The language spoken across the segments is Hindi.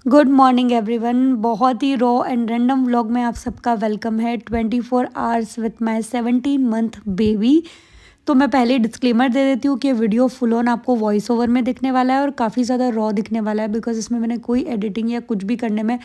Good morning everyone. बहुत ही रॉ एंड रैंडम व्लॉग में आप सबका वेलकम है। 24 hours with my 17 month baby. तो मैं पहले डिस्क्लेमर दे देती हूँ कि वीडियो फुल ऑन आपको वॉइस ओवर में दिखने वाला है और काफ़ी ज़्यादा रॉ दिखने वाला है, बिकॉज इसमें मैंने कोई एडिटिंग या कुछ भी करने में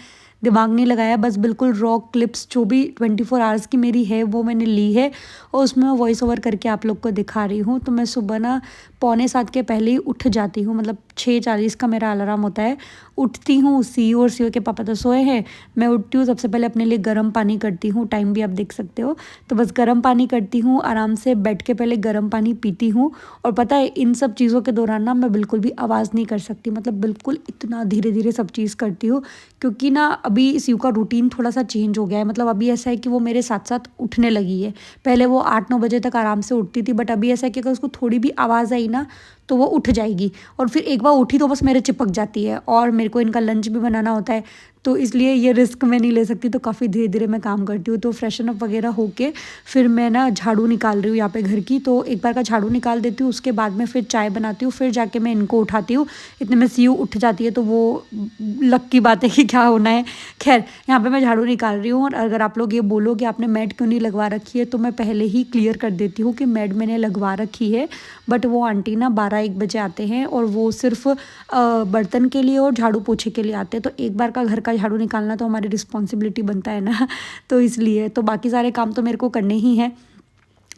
दिमाग नहीं लगाया। बस बिल्कुल रॉ क्लिप्स जो भी 24 आवर्स की मेरी है वो मैंने ली है और उसमें मैं वॉइस ओवर करके आप लोग को दिखा रही हूँ। तो मैं सुबह ना 6:45 के पहले ही उठ जाती हूँ, मतलब 6:40 का मेरा अलार्म होता है। उठती हूँ, सीयू और सीयू के पापा तो सोए हैं। मैं उठती हूँ, सबसे पहले अपने लिए गर्म पानी करती हूँ, टाइम भी आप देख सकते हो। तो बस गर्म पानी करती हूँ, आराम से बेड के पहले गर्म पानी पीती हूँ। और पता है इन सब चीज़ों के दौरान ना मैं बिल्कुल भी आवाज़ नहीं कर सकती, मतलब बिल्कुल इतना धीरे धीरे सब चीज़ करती हूँ, क्योंकि ना अभी सीयू का रूटीन थोड़ा सा चेंज हो गया है। मतलब अभी ऐसा है कि वो मेरे साथ साथ उठने लगी है। पहले वो 8-9 बजे तक आराम से उठती थी, बट अभी ऐसा है कि अगर उसको थोड़ी भी आवाज़ आई ना तो वो उठ जाएगी। और फिर एक बार उठी तो बस मेरे चिपक जाती है, और मेरे को इनका लंच भी बनाना होता है, तो इसलिए ये रिस्क मैं नहीं ले सकती। तो काफ़ी धीरे धीरे मैं काम करती हूँ। तो फ्रेशन अप वगैरह होके फिर मैं ना झाड़ू निकाल रही हूँ यहाँ पे घर की। तो एक बार का झाड़ू निकाल देती हूँ, उसके बाद में फिर चाय बनाती हूँ, फिर जाके मैं इनको उठाती हूँ। इतने में सीयू उठ जाती है, तो वो लक की बात है कि क्या होना है। खैर, यहाँ पे मैं झाड़ू निकाल रही हूँ। और अगर आप लोग ये बोलो कि आपने मैट क्यों नहीं लगवा रखी है, तो मैं पहले ही क्लियर कर देती हूँ कि मैट मैंने लगवा रखी है, बट वो आंटी ना 12-1 बजे आते हैं और वो सिर्फ बर्तन के लिए और झाड़ू पोछे के लिए आते हैं। तो एक बार का घर का झाड़ू निकालना तो हमारी रिस्पॉन्सिबिलिटी बनता है ना तो इसलिए तो बाकी सारे काम तो मेरे को करने ही हैं।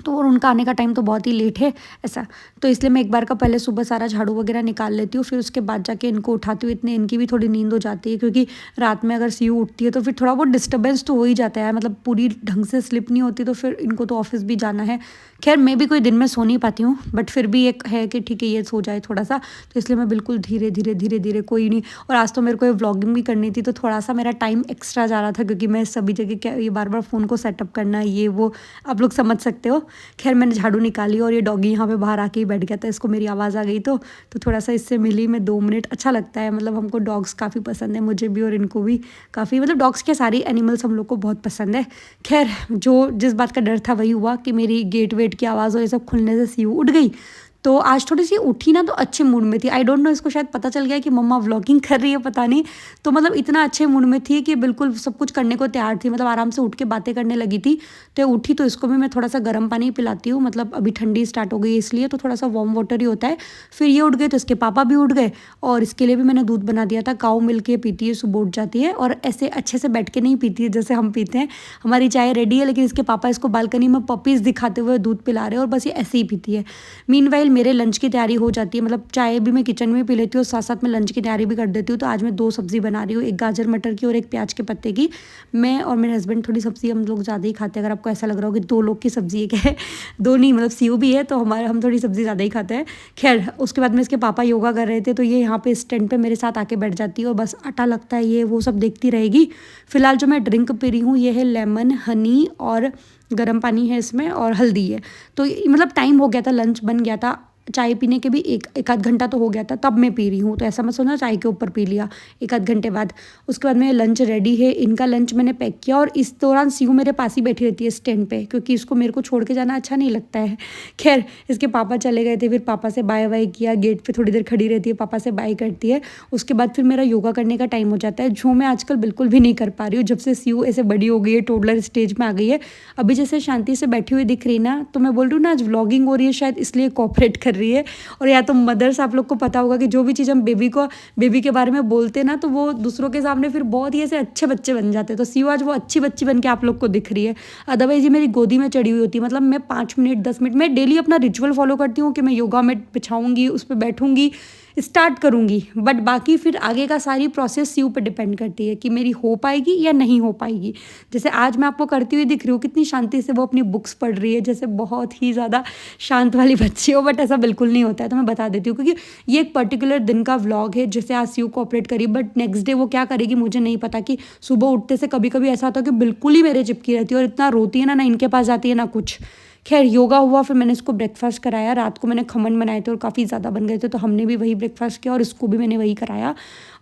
तो और उनका आने का टाइम तो बहुत ही लेट है ऐसा। तो इसलिए मैं एक बार का पहले सुबह सारा झाड़ू वगैरह निकाल लेती हूँ, फिर उसके बाद जाके इनको उठाती हूँ। इतने इनकी भी थोड़ी नींद हो जाती है, क्योंकि रात में अगर सीयू उठती है तो फिर थोड़ा बहुत डिस्टर्बेंस तो हो ही जाता है, मतलब पूरी ढंग से स्लिप नहीं होती, तो फिर इनको तो ऑफिस भी जाना है। खैर, मैं भी कोई दिन में सो नहीं पाती हूँ, बट फिर भी एक है कि ठीक है ये सो जाए थोड़ा सा। तो इसलिए मैं बिल्कुल धीरे धीरे धीरे धीरे, कोई नहीं। और आज तो मेरे को ये व्लॉगिंग भी करनी थी, तो थोड़ा सा मेरा टाइम एक्स्ट्रा जा रहा था, क्योंकि मैं सभी जगह क्या ये बार बार फ़ोन को सेटअप करना, ये वो आप लोग समझ सकते हो। खैर, मैंने झाड़ू निकाली और ये डॉगी यहाँ पे बाहर आके ही बैठ गया था। इसको मेरी आवाज़ आ गई तो थोड़ा सा इससे मिली मैं 2 मिनट। अच्छा लगता है, मतलब हमको डॉग्स काफ़ी पसंद है, मुझे भी और इनको भी काफ़ी, मतलब डॉग्स के सारी एनिमल्स हम लोग को बहुत पसंद है। खैर, जो जिस बात का डर था वही हुआ कि मेरी गेट वेट की आवाज़ और ये सब खुलने से सीयू उठ गई। तो आज थोड़ी सी उठी ना तो अच्छे मूड में थी। आई डोंट नो, इसको शायद पता चल गया कि मम्मा व्लॉगिंग कर रही है, पता नहीं। तो मतलब इतना अच्छे मूड में थी कि बिल्कुल सब कुछ करने को तैयार थी, मतलब आराम से उठ के बातें करने लगी थी। तो उठी तो इसको भी मैं थोड़ा सा गर्म पानी पिलाती हूँ, मतलब अभी ठंडी स्टार्ट हो गई इसलिए, तो थोड़ा सा वार्म वाटर ही होता है। फिर ये उठ गए तो इसके पापा भी उठ गए, और इसके लिए भी मैंने दूध बना दिया था। काऊ मिल्क के पीती है, सुबह उठ जाती है, और ऐसे अच्छे से बैठ के नहीं पीती है जैसे हम पीते हैं। हमारी चाय रेडी है, लेकिन इसके पापा इसको बालकनी में पपीज़ दिखाते हुए दूध पिला रहे हैं, और बस ये ऐसे ही पीती है। मीनवाइल मेरे लंच की तैयारी हो जाती है, मतलब चाय भी मैं किचन में पी लेती हूँ, साथ साथ में लंच की तैयारी भी कर देती हूँ। तो आज मैं 2 सब्ज़ी बना रही हूँ, एक गाजर मटर की और एक प्याज के पत्ते की। मैं और मेरे हस्बैंड थोड़ी सब्ज़ी हम लोग ज़्यादा ही खाते हैं। अगर आपको ऐसा लग रहा हो कि 2 लोग की सब्ज़ी एक है, 2 नहीं, मतलब सीयू भी है, तो हम थोड़ी सब्ज़ी ज़्यादा ही खाते हैं। खैर, उसके बाद में इसके पापा योगा कर रहे थे, तो ये यहाँ पे स्टैंड पे मेरे साथ आके बैठ जाती है और बस आटा लगता है ये वो सब देखती रहेगी। फिलहाल जो मैं ड्रिंक पी रही हूँ ये है लेमन हनी, और गर्म पानी है इसमें, और हल्दी है। तो मतलब टाइम हो गया था, लंच बन गया था, चाय पीने के भी एक आध घंटा तो हो गया था, तब मैं पी रही हूँ। तो ऐसा मत सोचना चाय के ऊपर पी लिया एक आध घंटे बाद। उसके बाद में लंच रेडी है, इनका लंच मैंने पैक किया, और इस दौरान सीयू मेरे पास ही बैठी रहती है स्टैंड पे, क्योंकि इसको मेरे को छोड़ के जाना अच्छा नहीं लगता है। खैर, इसके पापा चले गए थे, फिर पापा से बाय बाय किया, गेट पे थोड़ी देर खड़ी रहती है, पापा से बाय करती है। उसके बाद फिर मेरा योगा करने का टाइम हो जाता है, जो मैं आजकल बिल्कुल भी नहीं कर पा रही हूँ, जब से सीयू ऐसे बड़ी हो गई है, टोडलर स्टेज में आ गई है। अभी जैसे शांति से बैठी हुई दिख रही ना, तो मैं बोल रही हूँ ना आज व्लॉगिंग हो रही है, शायद इसलिए कोऑपरेट कर रही है। और या तो मदर्स, आप लोग को पता होगा कि जो भी चीज़ हम बेबी के बारे में बोलते हैं ना, तो वो दूसरों के सामने फिर बहुत ही ऐसे अच्छे बच्चे बन जाते हैं। तो सीयू आज वो अच्छी बच्ची बन के आप लोग को दिख रही है। अदरवाइज ये मेरी गोदी में चढ़ी हुई होती है। मतलब मैं 5 मिनट 10 मिनट मैं डेली अपना रिचुअल फॉलो करती हूँ कि मैं योगा मैट बिछाऊंगी, उस पर बैठूंगी, स्टार्ट करूँगी, बट बाकी फिर आगे का सारी प्रोसेस सीयू पे डिपेंड करती है कि मेरी हो पाएगी या नहीं हो पाएगी। जैसे आज मैं आपको करती हुई दिख रही हूँ, कितनी शांति से वो अपनी बुक्स पढ़ रही है, जैसे बहुत ही ज़्यादा शांत वाली बच्ची हो, बट ऐसा बिल्कुल नहीं होता है। तो मैं बता देती हूँ, क्योंकि ये एक पर्टिकुलर दिन का व्लॉग है, जैसे आज सीयू कोऑपरेट करी, बट नेक्स्ट डे वो क्या करेगी मुझे नहीं पता। कि सुबह उठते से कभी कभी ऐसा होता है कि बिल्कुल ही मेरे चिपकी रहती है, और इतना रोती है ना, ना इनके पास जाती है ना कुछ। खैर, योगा हुआ, फिर मैंने इसको ब्रेकफास्ट कराया। रात को मैंने खमन बनाए थे और काफ़ी ज़्यादा बन गए थे, तो हमने भी वही ब्रेकफास्ट किया और इसको भी मैंने वही कराया।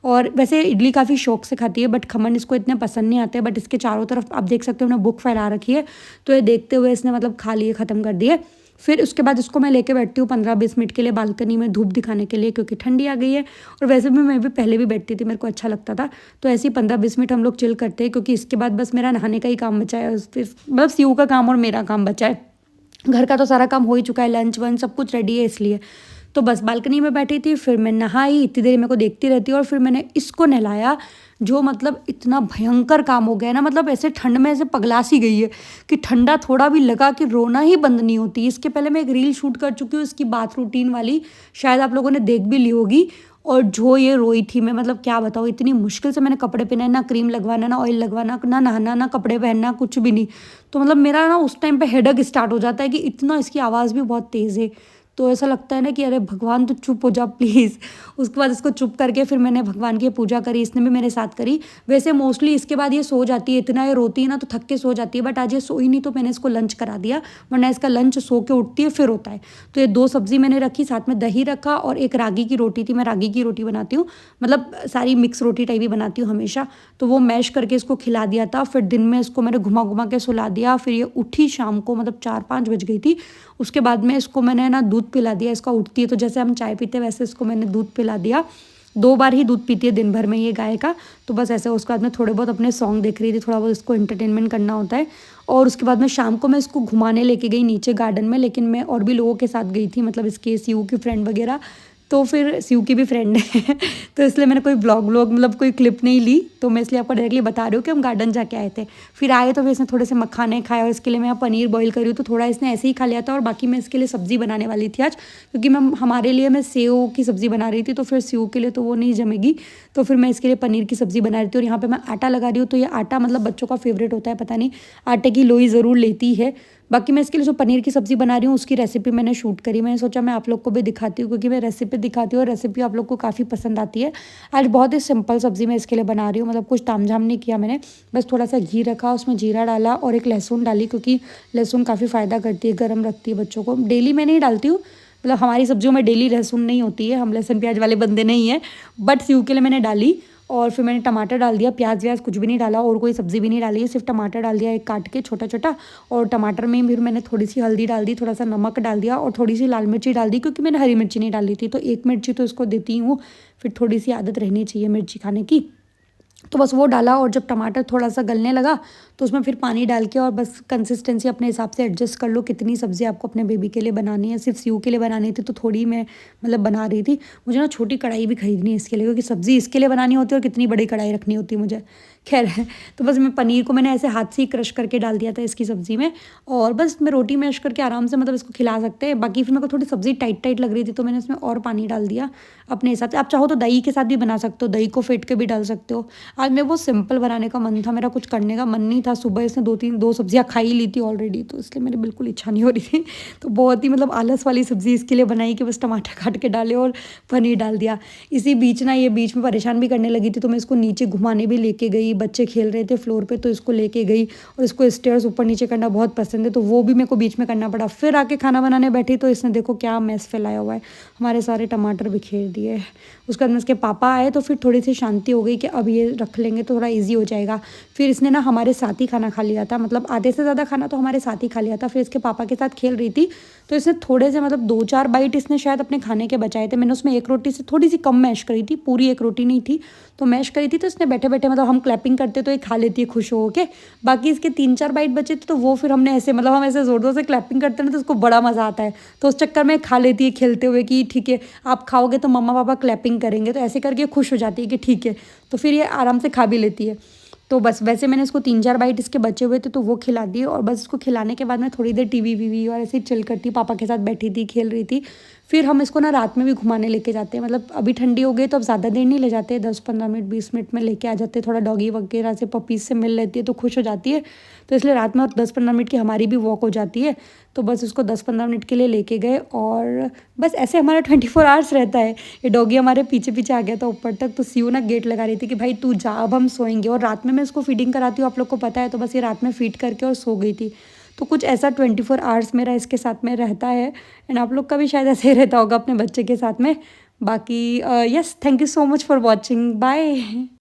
और वैसे इडली काफ़ी शौक से खाती है, बट खमन इसको इतने पसंद नहीं आते। बट इसके चारों तरफ आप देख सकते हो, उन्हें बुक फैला रखी है, तो ये देखते हुए इसने मतलब खा लिए, ख़त्म कर दिए। फिर उसके बाद इसको मैं लेके बैठती हूँ 15-20 मिनट के लिए बालकनी में धूप दिखाने के लिए, क्योंकि ठंडी आ गई है। और वैसे भी मैं भी पहले भी बैठती थी, मेरे को अच्छा लगता था। तो ऐसे ही 15-20 मिनट हम लोग चिल करते हैं, क्योंकि इसके बाद बस मेरा नहाने का ही काम बचा है, फिर मतलब सीयू का काम और मेरा काम बचा है। घर का तो सारा काम हो ही चुका है, लंच वंच सब कुछ रेडी है इसलिए। तो बस बालकनी में बैठी थी, फिर मैं नहाई, इतनी देर मेरे को देखती रहती और फिर मैंने इसको नहलाया। जो मतलब इतना भयंकर काम हो गया है ना, मतलब ऐसे ठंड में ऐसे पगला सी गई है कि ठंडा थोड़ा भी लगा कि रोना ही बंद नहीं होती। इसके पहले मैं एक रील शूट कर चुकी हूँ इसकी बाथ रूटीन वाली, शायद आप लोगों ने देख भी ली होगी। और जो ये रोई थी, मैं मतलब क्या बताऊँ, इतनी मुश्किल से मैंने कपड़े पहने, ना क्रीम लगवाना, ना ऑयल लगवाना, ना नहाना, ना कपड़े पहनना, कुछ भी नहीं। तो मतलब मेरा ना उस टाइम पे हेडेक स्टार्ट हो जाता है कि इतना, इसकी आवाज़ भी बहुत तेज़ है। तो ऐसा लगता है ना कि अरे भगवान तो चुप हो जा प्लीज़। उसके बाद इसको चुप करके फिर मैंने भगवान की पूजा करी, इसने भी मेरे साथ करी। वैसे मोस्टली इसके बाद ये सो जाती है, इतना ये रोती है ना तो थक के सो जाती है, बट आज ये सोई नहीं तो मैंने इसको लंच करा दिया, वरना इसका लंच सो के उठती है फिर होता है। तो ये 2 सब्ज़ी मैंने रखी, साथ में दही रखा और एक रागी की रोटी थी। मैं रागी की रोटी बनाती हूँ, मतलब सारी मिक्स रोटी टाइप ही बनाती हूँ हमेशा। तो वो मैश करके इसको खिला दिया था। फिर दिन में इसको मैंने घुमा घुमा के सुला दिया। फिर ये उठी शाम को, मतलब 4-5 बज गई थी। उसके बाद में इसको मैंने ना दूध पिला दिया। इसका उठती है तो जैसे हम चाय पीते हैं वैसे इसको मैंने दूध पिला दिया। 2 बार ही दूध पीती है दिन भर में ये गाय का। तो बस ऐसे उसके बाद में थोड़े बहुत अपने सॉन्ग देख रही थी, थोड़ा बहुत इसको एंटरटेनमेंट करना होता है। और उसके बाद में शाम को मैं इसको घुमाने लेके गई नीचे गार्डन में, लेकिन मैं और भी लोगों के साथ गई थी, मतलब इसके सीयू की फ्रेंड वगैरह। तो फिर सीयू की भी फ्रेंड है तो इसलिए मैंने कोई व्लॉग मतलब कोई क्लिप नहीं ली। तो मैं इसलिए आपको डायरेक्टली बता रही हूँ कि हम गार्डन जाके आए थे। फिर आए तो फिर इसने थोड़े से मखाने खाए और इसके लिए मैं पनीर बॉईल करी हूँ, तो थोड़ा इसने ऐसे ही खा लिया था। और बाकी मैं इसके लिए सब्ज़ी बनाने वाली थी आज, क्योंकि हमारे लिए मैं सेव की सब्ज़ी बना रही थी, तो फिर सीयू के लिए तो वो नहीं जमेगी। तो फिर मैं इसके लिए पनीर की सब्ज़ी बना रही थी। और यहाँ पर मैं आटा लगा रही हूँ। तो ये आटा मतलब बच्चों का फेवरेट होता है, पता नहीं आटे की लोई ज़रूर लेती है। बाकी मैं इसके लिए जो पनीर की सब्ज़ी बना रही हूँ उसकी रेसिपी मैंने शूट करी। मैंने सोचा मैं आप लोग को भी दिखाती हूँ, क्योंकि मैं रेसिपी दिखाती हूँ और रेसिपी आप लोग को काफ़ी पसंद आती है। आज बहुत ही सिंपल सब्ज़ी मैं इसके लिए बना रही हूँ, मतलब कुछ तामझाम नहीं किया मैंने। बस थोड़ा सा घी रखा, उसमें जीरा डाला और एक लहसुन डाली, क्योंकि लहसुन काफ़ी फ़ायदा करती है, गर्म रखती है बच्चों को। डेली मैं नहीं डालती हूँ, मतलब हमारी सब्जियों में डेली लहसुन नहीं होती है, हम लहसुन प्याज वाले बंदे नहीं हैं। बट सीयू के लिए मैंने डाली। और फिर मैंने टमाटर डाल दिया, प्याज व्याज कुछ भी नहीं डाला और कोई सब्ज़ी भी नहीं डाली है, सिर्फ टमाटर डाल दिया एक काट के छोटा छोटा। और टमाटर में फिर मैंने थोड़ी सी हल्दी डाल दी, थोड़ा सा नमक डाल दिया और थोड़ी सी लाल मिर्ची डाल दी, क्योंकि मैंने हरी मिर्ची नहीं डाली थी। तो 1 मिर्ची तो इसको देती हूँ, फिर थोड़ी सी आदत रहनी चाहिए मिर्ची खाने की। तो बस वो डाला। और जब टमाटर थोड़ा सा गलने लगा तो उसमें फिर पानी डाल के, और बस कंसिस्टेंसी अपने हिसाब से एडजस्ट कर लो कितनी सब्ज़ी आपको अपने बेबी के लिए बनानी है। सिर्फ सीयू के लिए बनानी थी तो थोड़ी मैं मतलब बना रही थी। मुझे ना छोटी कढ़ाई भी खरीदनी है इसके लिए, क्योंकि सब्ज़ी इसके लिए बनानी होती है और कितनी बड़ी कढ़ाई रखनी होती है मुझे। खैर है, तो बस मैं पनीर को मैंने ऐसे हाथ से ही क्रश करके डाल दिया था इसकी सब्ज़ी में। और बस मैं रोटी मैश करके आराम से मतलब इसको खिला सकते हैं। बाकी फिर मेरे को थोड़ी सब्ज़ी टाइट टाइट लग रही थी तो मैंने इसमें और पानी डाल दिया अपने हिसाब से। आप चाहो तो दही के साथ भी बना सकते हो, दही को फेंट के भी डाल सकते हो। आज मैं बहुत सिंपल बनाने का मन था, मेरा कुछ करने का मन नहीं था। सुबह इसने 2 सब्जियां खा ही ली थी ऑलरेडी, तो इसलिए मेरी बिल्कुल इच्छा नहीं हो रही थी। तो बहुत ही मतलब आलस वाली सब्ज़ी इसके लिए बनाई कि बस टमाटर काट के डाले और पनीर डाल दिया। इसी बीच ना ये बीच में परेशान भी करने लगी थी, तो मैं इसको नीचे घुमाने भी लेके गई। बच्चे खेल रहे थे फ्लोर पे तो इसको लेके गई। और इसको स्टेयर्स ऊपर नीचे करना बहुत पसंद है, तो वो भी मेरे को बीच में करना पड़ा। फिर आके खाना बनाने बैठी तो इसने देखो क्या मैस फैलाया हुआ है, हमारे सारे टमाटर बिखेर दिए। उसके बाद में उसके पापा आए तो फिर थोड़ी सी शांति हो गई कि अब ये रख लेंगे तो थोड़ा ईजी हो जाएगा। फिर इसने ना हमारे साथ ही खाना खा लिया था, मतलब आधे से ज़्यादा खाना तो हमारे साथ ही खा लिया था। फिर इसके पापा के साथ खेल रही थी तो इसने थोड़े से मतलब 2-4 बाइट इसने शायद अपने खाने के बचाए थे। मैंने उसमें एक रोटी से थोड़ी सी कम मैश करी थी, पूरी एक रोटी नहीं थी तो मैश करी थी। तो इसने बैठे बैठे मतलब हम क्लैपिंग करते तो ये खा लेती है खुश हो के। बाकी इसके 3-4 बाइट बचे थे तो वो फिर हमने ऐसे मतलब हम ऐसे ज़ोर ज़ोर से क्लैपिंग करते हैं तो उसको बड़ा मज़ा आता है। तो उस चक्कर में खा लेती है खेलते हुए कि ठीक है आप खाओगे तो मम्मा पापा क्लैपिंग करेंगे, तो ऐसे करके खुश हो जाती है कि ठीक है। तो फिर ये आराम से खा भी लेती है। तो बस वैसे मैंने इसको 3-4 बाइट इसके बचे हुए थे तो वो खिला दिए। और बस इसको खिलाने के बाद मैं थोड़ी देर टीवी वीवी और ऐसे ही चिल करती, पापा के साथ बैठी थी, खेल रही थी। फिर हम इसको ना रात में भी घुमाने लेके जाते हैं, मतलब अभी ठंडी हो गई तो अब ज़्यादा देर नहीं ले जाते, 10-15 मिनट 20 मिनट में लेके आ जाते हैं। थोड़ा डॉगी वगैरह से पपीज़ से मिल लेती है तो खुश हो जाती है। तो इसलिए रात में 10-15 मिनट की हमारी भी वॉक हो जाती है। तो बस उसको 10-15 मिनट के लिए लेके गए और बस ऐसे हमारा 24 आवर्स रहता है। ये डॉगी हमारे पीछे पीछे आ गया था ऊपर तक, तो सीयू ना गेट लगा रही थी कि भाई तू जा अब हम सोएंगे। और रात में मैं इसको फीडिंग कराती हूँ, आप लोग को पता है, तो बस ये रात में फीड करके और सो गई थी। तो कुछ ऐसा 24 आवर्स मेरा इसके साथ में रहता है। एंड आप लोग का भी शायद ऐसे ही रहता होगा अपने बच्चे के साथ में। बाकी yes, thank you so much for watching, bye.